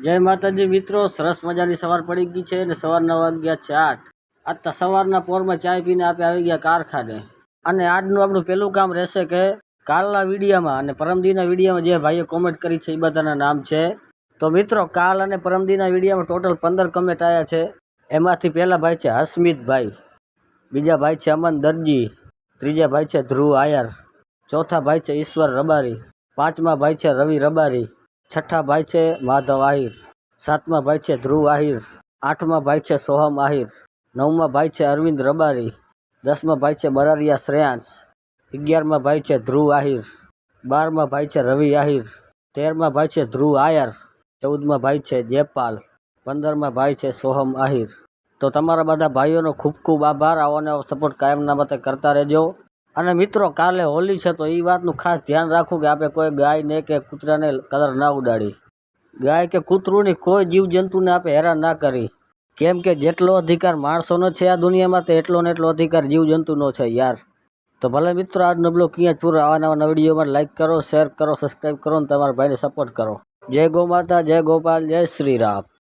જય માતાજી મિત્રો, સરસ મજાની સવાર પડી ગઈ છે અને સવારના વાગ્યા છે 8। આજ તો સવારના પોરમાં ચાય પીને આપણે આવી ગયા કારખાને। અને આજનું આપણું પહેલું કામ રહેશે કે કાલના વિડીયોમાં અને પરમદીના વિડીયોમાં જે ભાઈઓ કોમેન્ટ કરી છે એ બધાના નામ છે। તો મિત્રો, કાલ અને પરમદીના વિડીયોમાં ટોટલ 15 કમેન્ટ આવ્યા છે। એમાંથી પહેલા ભાઈ છે હસમિતભાઈ, બીજા ભાઈ છે અમન દરજી, ત્રીજા ભાઈ છે ધ્રુવ આયર, ચોથા ભાઈ છે ઈશ્વર રબારી, પાંચમા ભાઈ છે રવિ રબારી, છઠ્ઠા ભાઈ છે માધવ આહિર, સાતમા ભાઈ છે ધ્રુવ આહિર, આઠમા ભાઈ છે સોહમ આહિર, નવમા ભાઈ છે અરવિંદ રબારી, 10મા ભાઈ છે બરારિયા શ્રેયાંશ, 11મા ભાઈ છે ધ્રુવ આહિર, 12મા ભાઈ છે રવિ આહિર, 13મા ભાઈ છે ધ્રુવ આયર, 14મા ભાઈ છે જયપાલ, 15મા ભાઈ છે સોહમ આહિર। તો તમારા બધા ભાઈઓનો ખૂબ ખૂબ આભાર। આવો ને આવો સપોર્ટ કાયમના માટે કરતા રહેજો। અને મિત્રો, કાલે હોલી છે તો એ વાતનું ખાસ ધ્યાન રાખવું કે આપણે કોઈ ગાયને કે કૂતરાને કલર ના ઉડાડી। ગાય કે કૂતરુંની કોઈ જીવજંતુને આપણે હેરાન ના કરી, કેમ કે જેટલો અધિકાર માણસોનો છે આ દુનિયામાં તો એટલો ને એટલો અધિકાર જીવજંતુનો છે યાર। તો ભલે મિત્રો, આજનો બ્લોગ ક્યાં જ પૂરો। આવા નવા વિડીયોમાં લાઈક કરો, શેર કરો, સબસ્ક્રાઈબ કરો અને તમારા ભાઈને સપોર્ટ કરો। જય ગૌ માતા, જય ગોપાલ, જય શ્રી રામ।